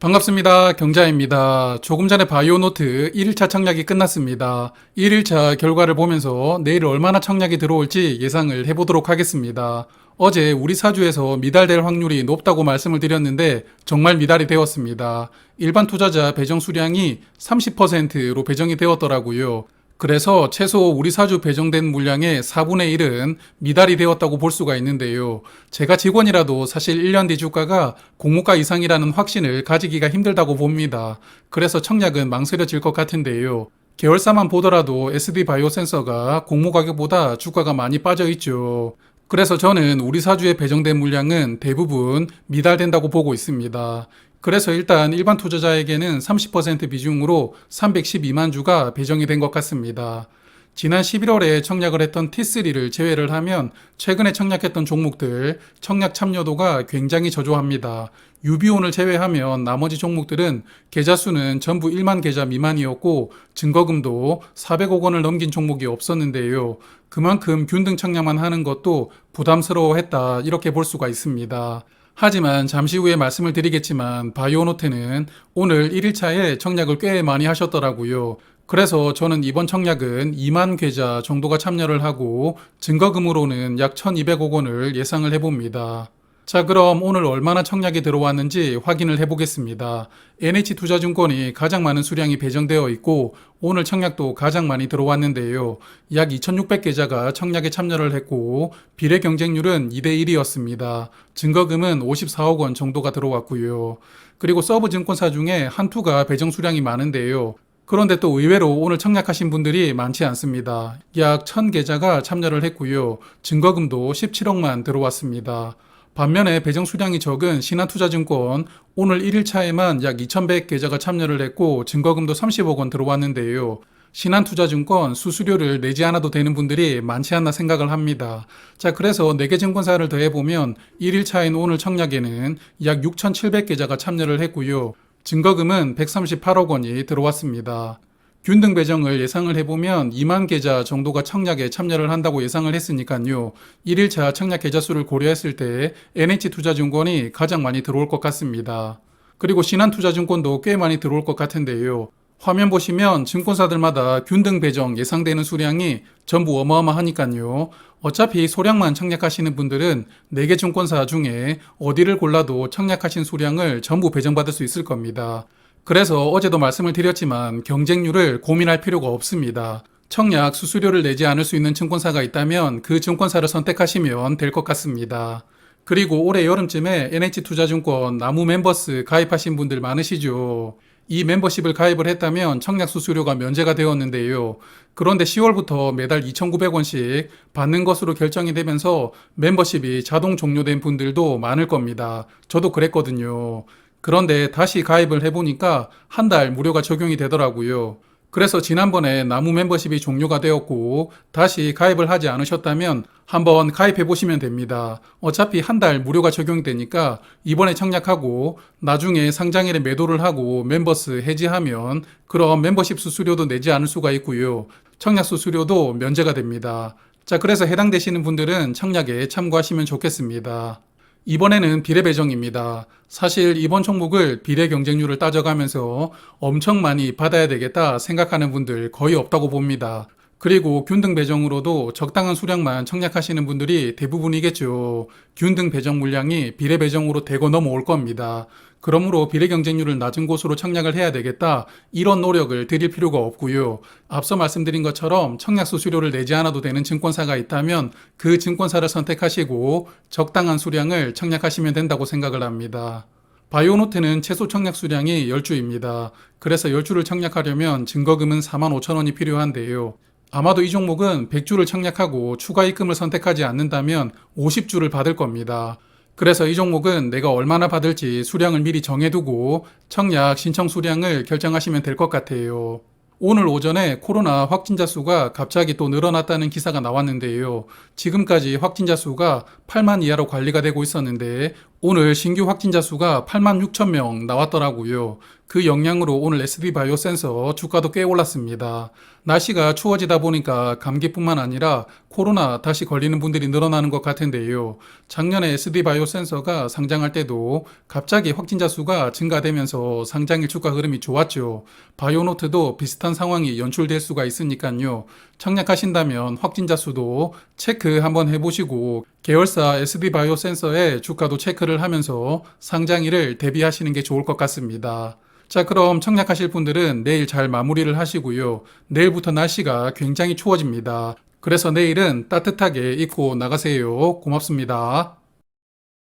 반갑습니다. 경자입니다. 조금 전에 바이오노트 1일차 청약이 끝났습니다. 1일차 결과를 보면서 내일 얼마나 청약이 들어올지 예상을 해보도록 하겠습니다. 어제 우리 사주에서 미달될 확률이 높다고 말씀을 드렸는데 정말 미달이 되었습니다. 일반 투자자 배정 수량이 30%로 배정이 되었더라고요. 그래서 최소 우리 사주 배정된 물량의 4분의 1은 미달이 되었다고 볼 수가 있는데요. 제가 직원이라도 사실 1년 뒤 주가가 공모가 이상이라는 확신을 가지기가 힘들다고 봅니다. 그래서 청약은 망설여질 것 같은데요. 계열사만 보더라도 SD 바이오센서가 공모 가격보다 주가가 많이 빠져 있죠. 그래서 저는 우리 사주에 배정된 물량은 대부분 미달된다고 보고 있습니다. 그래서 일단 일반 투자자에게는 30% 비중으로 312만 주가 배정이 된 것 같습니다. 지난 11월에 청약을 했던 T3를 제외를 하면 최근에 청약했던 종목들 청약 참여도가 굉장히 저조합니다. 유비온을 제외하면 나머지 종목들은 계좌 수는 전부 1만 계좌 미만이었고 증거금도 400억 원을 넘긴 종목이 없었는데요. 그만큼 균등 청약만 하는 것도 부담스러워했다 이렇게 볼 수가 있습니다. 하지만 잠시 후에 말씀을 드리겠지만 바이오노트는 오늘 1일차에 청약을 꽤 많이 하셨더라고요. 그래서 저는 이번 청약은 2만 계좌 정도가 참여를 하고 증거금으로는 약 1200억 원을 예상을 해봅니다. 자, 그럼 오늘 얼마나 청약이 들어왔는지 확인을 해보겠습니다. NH투자증권이 가장 많은 수량이 배정되어 있고 오늘 청약도 가장 많이 들어왔는데요. 약 2600계좌가 청약에 참여를 했고 비례 경쟁률은 2대1이었습니다. 증거금은 54억 원 정도가 들어왔고요. 그리고 서브증권사 중에 한투가 배정 수량이 많은데요. 그런데 또 의외로 오늘 청약하신 분들이 많지 않습니다. 약 1000계좌가 참여를 했고요. 증거금도 17억만 들어왔습니다. 반면에 배정 수량이 적은 신한투자증권 오늘 1일차에만 약 2100계좌가 참여를 했고 증거금도 30억 원 들어왔는데요. 신한투자증권 수수료를 내지 않아도 되는 분들이 많지 않나 생각을 합니다. 자, 그래서 4개 증권사를 더해보면 1일차인 오늘 청약에는 약 6700계좌가 참여를 했고요. 증거금은 138억 원이 들어왔습니다. 균등 배정을 예상을 해보면 2만 계좌 정도가 청약에 참여를 한다고 예상을 했으니까요. 1일차 청약 계좌 수를 고려했을 때 NH투자증권이 가장 많이 들어올 것 같습니다. 그리고 신한투자증권도 꽤 많이 들어올 것 같은데요. 화면 보시면 증권사들마다 균등 배정 예상되는 수량이 전부 어마어마하니까요. 어차피 소량만 청약하시는 분들은 4개 증권사 중에 어디를 골라도 청약하신 수량을 전부 배정받을 수 있을 겁니다. 그래서 어제도 말씀을 드렸지만 경쟁률을 고민할 필요가 없습니다. 청약 수수료를 내지 않을 수 있는 증권사가 있다면 그 증권사를 선택하시면 될 것 같습니다. 그리고 올해 여름쯤에 NH투자증권 나무 멤버스 가입하신 분들 많으시죠. 이 멤버십을 가입을 했다면 청약 수수료가 면제가 되었는데요. 그런데 10월부터 매달 2,900원씩 받는 것으로 결정이 되면서 멤버십이 자동 종료된 분들도 많을 겁니다. 저도 그랬거든요. 그런데 다시 가입을 해보니까 한 달 무료가 적용이 되더라고요. 그래서 지난번에 나무 멤버십이 종료가 되었고 다시 가입을 하지 않으셨다면 한번 가입해 보시면 됩니다. 어차피 한 달 무료가 적용되니까 이번에 청약하고 나중에 상장일에 매도를 하고 멤버스 해지하면 그럼 멤버십 수수료도 내지 않을 수가 있고요. 청약 수수료도 면제가 됩니다. 자, 그래서 해당되시는 분들은 청약에 참고하시면 좋겠습니다. 이번에는 비례 배정입니다. 사실 이번 종목을 비례 경쟁률을 따져가면서 엄청 많이 받아야 되겠다 생각하는 분들 거의 없다고 봅니다. 그리고 균등 배정으로도 적당한 수량만 청약하시는 분들이 대부분이겠죠. 균등 배정 물량이 비례 배정으로 대거 넘어올 겁니다. 그러므로 비례 경쟁률을 낮은 곳으로 청약을 해야 되겠다 이런 노력을 드릴 필요가 없고요. 앞서 말씀드린 것처럼 청약 수수료를 내지 않아도 되는 증권사가 있다면 그 증권사를 선택하시고 적당한 수량을 청약하시면 된다고 생각을 합니다. 바이오노트는 최소 청약 수량이 10주입니다. 그래서 10주를 청약하려면 증거금은 45,000원이 필요한데요. 아마도 이 종목은 100주를 청약하고 추가 입금을 선택하지 않는다면 50주를 받을 겁니다. 그래서 이 종목은 내가 얼마나 받을지 수량을 미리 정해두고 청약 신청 수량을 결정하시면 될 것 같아요. 오늘 오전에 코로나 확진자 수가 갑자기 또 늘어났다는 기사가 나왔는데요. 지금까지 확진자 수가 8만 이하로 관리가 되고 있었는데 오늘 신규 확진자 수가 8만 6천 명 나왔더라고요. 그 영향으로 오늘 SD바이오 센서 주가도 꽤 올랐습니다. 날씨가 추워지다 보니까 감기뿐만 아니라 코로나 다시 걸리는 분들이 늘어나는 것 같은데요. 작년에 SD바이오 센서가 상장할 때도 갑자기 확진자 수가 증가되면서 상장일 주가 흐름이 좋았죠. 바이오노트도 비슷한 상황이 연출될 수가 있으니까요. 청약하신다면 확진자 수도 체크 한번 해보시고 계열사 SD바이오 센서의 주가도 체크를 하면서 상장일을 대비하시는 게 좋을 것 같습니다. 자, 그럼 청약하실 분들은 내일 잘 마무리를 하시고요. 내일부터 날씨가 굉장히 추워집니다. 그래서 내일은 따뜻하게 입고 나가세요. 고맙습니다.